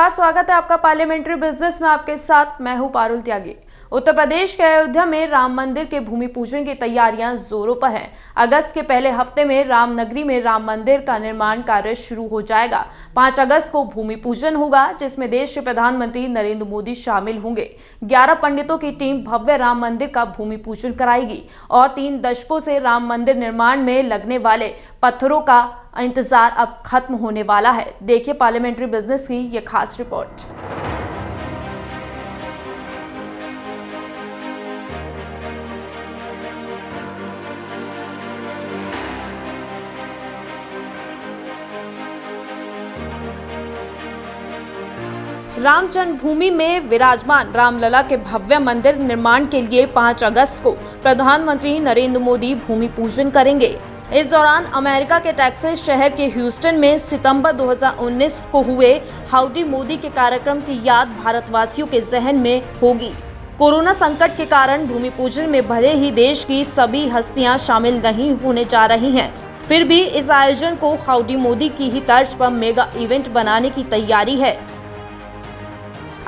नमस्कार, स्वागत है आपका पार्लियामेंट्री बिजनेस में। आपके साथ मैं हूं पारुल त्यागी। उत्तर प्रदेश के अयोध्या में राम मंदिर के भूमि पूजन की तैयारियां जोरों पर हैं। अगस्त के पहले हफ्ते में रामनगरी में राम मंदिर का निर्माण कार्य शुरू हो जाएगा। 5 अगस्त को भूमि पूजन होगा, जिसमें देश के प्रधानमंत्री नरेंद्र मोदी शामिल होंगे। 11 पंडितों की टीम भव्य राम मंदिर का भूमि पूजन कराएगी और 3 दशकों से राम मंदिर निर्माण में लगने वाले पत्थरों का इंतजार अब खत्म होने वाला है। देखिए पार्लियामेंट्री बिजनेस की ये खास रिपोर्ट। राम जन्मभूमि में विराजमान रामलला के भव्य मंदिर निर्माण के लिए 5 अगस्त को प्रधानमंत्री नरेंद्र मोदी भूमि पूजन करेंगे। इस दौरान अमेरिका के टेक्सास शहर के ह्यूस्टन में सितंबर 2019 को हुए हाउडी मोदी के कार्यक्रम की याद भारतवासियों के जहन में होगी। कोरोना संकट के कारण भूमि पूजन में भले ही देश की सभी हस्तियां शामिल नहीं होने जा रही हैं, फिर भी इस आयोजन को हाउडी मोदी की ही तर्ज पर मेगा इवेंट बनाने की तैयारी है।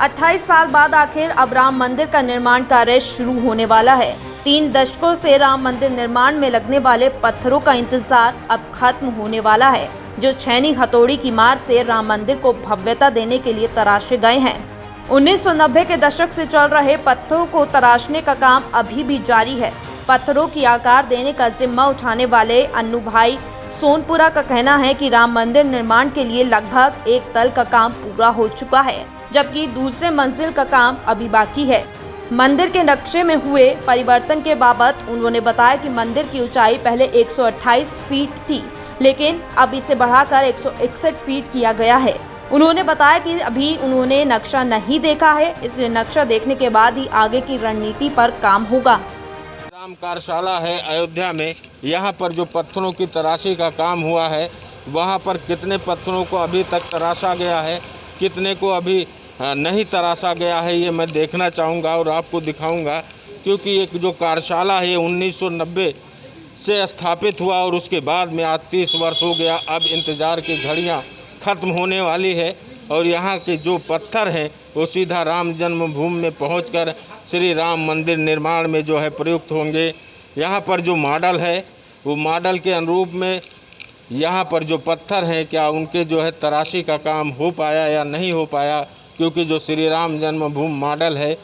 28 साल बाद आखिर अब राम मंदिर का निर्माण कार्य शुरू होने वाला है। 3 दशकों से राम मंदिर निर्माण में लगने वाले पत्थरों का इंतजार अब खत्म होने वाला है, जो छैनी हथौड़ी की मार से राम मंदिर को भव्यता देने के लिए तराशे गए हैं। 1990 के दशक से चल रहे पत्थरों को तराशने का काम अभी भी जारी है। पत्थरों की आकार देने का जिम्मा उठाने वाले अन्नू भाई सोनपुरा का कहना है कि राम मंदिर निर्माण के लिए लगभग एक तल का काम पूरा हो चुका है, जबकि दूसरे मंजिल का काम अभी बाकी है। मंदिर के नक्शे में हुए परिवर्तन के बाबत उन्होंने बताया कि मंदिर की ऊंचाई पहले 128 फीट थी, लेकिन अब इसे बढ़ाकर 161 फीट किया गया है। उन्होंने बताया कि अभी उन्होंने नक्शा नहीं देखा है, इसलिए नक्शा देखने के बाद ही आगे की रणनीति पर काम होगा। राम कार्यशाला है अयोध्या में, यहाँ पर जो पत्थरों की तराशी का काम हुआ है, वहाँ पर कितने पत्थरों को अभी तक तराशा गया है, कितने को अभी नहीं तराशा गया है, ये मैं देखना चाहूँगा और आपको दिखाऊंगा। क्योंकि एक जो कार्यशाला है 1990 से स्थापित हुआ और उसके बाद में आज 30 वर्ष हो गया। अब इंतज़ार की घड़ियाँ ख़त्म होने वाली है और यहाँ के जो पत्थर हैं वो सीधा राम जन्मभूमि में पहुंचकर श्री राम मंदिर निर्माण में जो है प्रयुक्त होंगे। यहाँ पर जो मॉडल है वो मॉडल के अनुरूप में यहाँ पर जो पत्थर हैं, क्या उनके जो है तराशी का काम हो पाया या नहीं हो पाया, क्योंकि जो श्री राम जन्मभूमि मॉडल है,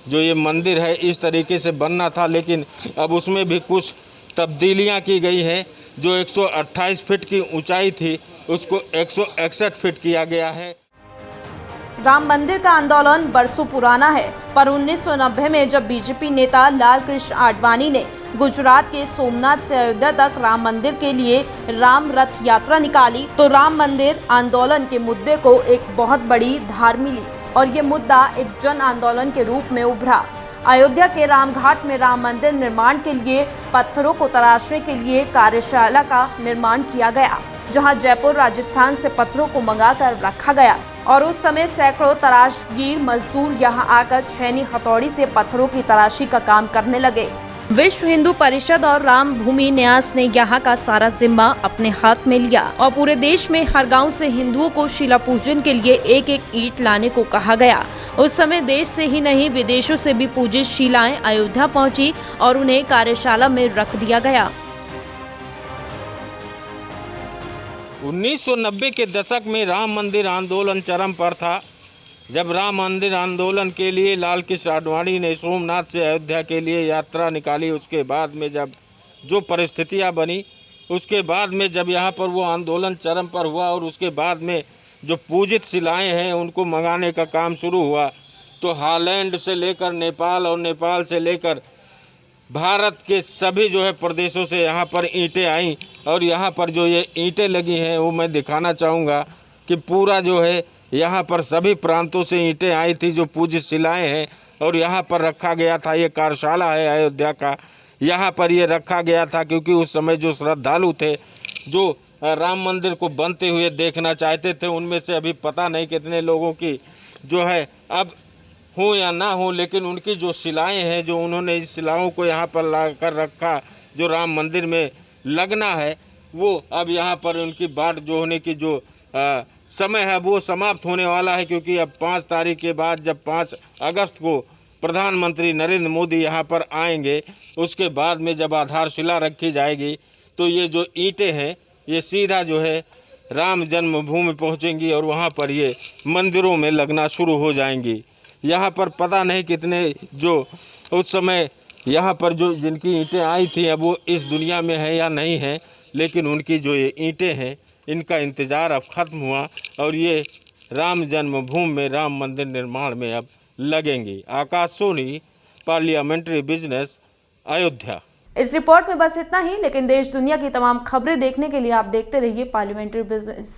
जो ये मंदिर है, इस तरीके से बनना था, लेकिन अब उसमें भी कुछ तब्दीलियां की गई हैं। जो 128 फीट की ऊंचाई थी उसको 161 फीट किया गया है। राम मंदिर का आंदोलन बरसों पुराना है, पर 1990 में जब बीजेपी नेता लाल कृष्ण आडवाणी ने गुजरात के सोमनाथ से अयोध्या तक राम मंदिर के लिए राम रथ यात्रा निकाली, तो राम मंदिर आंदोलन के मुद्दे को एक बहुत बड़ी धार मिली और ये मुद्दा एक जन आंदोलन के रूप में उभरा। अयोध्या के रामघाट में राम मंदिर निर्माण के लिए पत्थरों को तराशने के लिए कार्यशाला का निर्माण किया गया, जहां जयपुर राजस्थान से पत्थरों को मंगाकर रखा गया और उस समय सैकड़ों तराशगीर मजदूर यहां आकर छैनी हथौड़ी से पत्थरों की तराशी का काम करने लगे। विश्व हिंदू परिषद और राम भूमि न्यास ने यहाँ का सारा जिम्मा अपने हाथ में लिया और पूरे देश में हर गांव से हिंदुओं को शिला पूजन के लिए एक एक ईंट लाने को कहा गया। उस समय देश से ही नहीं, विदेशों से भी पूजित शिलाएं अयोध्या पहुंची और उन्हें कार्यशाला में रख दिया गया। 1990 के दशक में राम मंदिर आंदोलन चरम पर था। जब राम मंदिर आंदोलन के लिए लाल कृष्ण आडवाणी ने सोमनाथ से अयोध्या के लिए यात्रा निकाली, उसके बाद में जब जो परिस्थितियां बनी, उसके बाद में जब यहाँ पर वो आंदोलन चरम पर हुआ और उसके बाद में जो पूजित शिलाएं हैं उनको मंगाने का काम शुरू हुआ, तो हॉलैंड से लेकर नेपाल और नेपाल से लेकर भारत के सभी जो है प्रदेशों से यहाँ पर ईंटें आईं और यहाँ पर जो ये ईंटें लगी हैं वो मैं दिखाना चाहूँगा कि पूरा जो है यहाँ पर सभी प्रांतों से ईंटें आई थी, जो पूजित शिलाएं हैं और यहाँ पर रखा गया था। ये कार्यशाला है अयोध्या का, यहाँ पर ये रखा गया था क्योंकि उस समय जो श्रद्धालु थे, जो राम मंदिर को बनते हुए देखना चाहते थे, उनमें से अभी पता नहीं कितने लोगों की जो है अब हो या ना हो, लेकिन उनकी जो शिलाएं हैं, जो उन्होंने इस शिलाओं को यहाँ पर ला कर रखा, जो राम मंदिर में लगना है, वो अब यहाँ पर उनकी बाट जो होने की जो समय है वो समाप्त होने वाला है, क्योंकि अब 5 तारीख के बाद जब 5 अगस्त को प्रधानमंत्री नरेंद्र मोदी यहाँ पर आएंगे, उसके बाद में जब आधारशिला रखी जाएगी तो ये जो ईंटें हैं ये सीधा जो है राम जन्मभूमि पहुँचेंगी और वहाँ पर ये मंदिरों में लगना शुरू हो जाएंगी। यहाँ पर पता नहीं कितने जो उस समय यहाँ पर जो जिनकी ईंटें आई थी अब वो इस दुनिया में है या नहीं है, लेकिन उनकी जो ये ईंटें हैं इनका इंतज़ार अब ख़त्म हुआ और ये राम जन्मभूमि में राम मंदिर निर्माण में अब लगेंगी। आकाश सोनी, पार्लियामेंट्री बिजनेस, अयोध्या। इस रिपोर्ट में बस इतना ही, लेकिन देश दुनिया की तमाम खबरें देखने के लिए आप देखते रहिए पार्लियामेंट्री बिजनेस।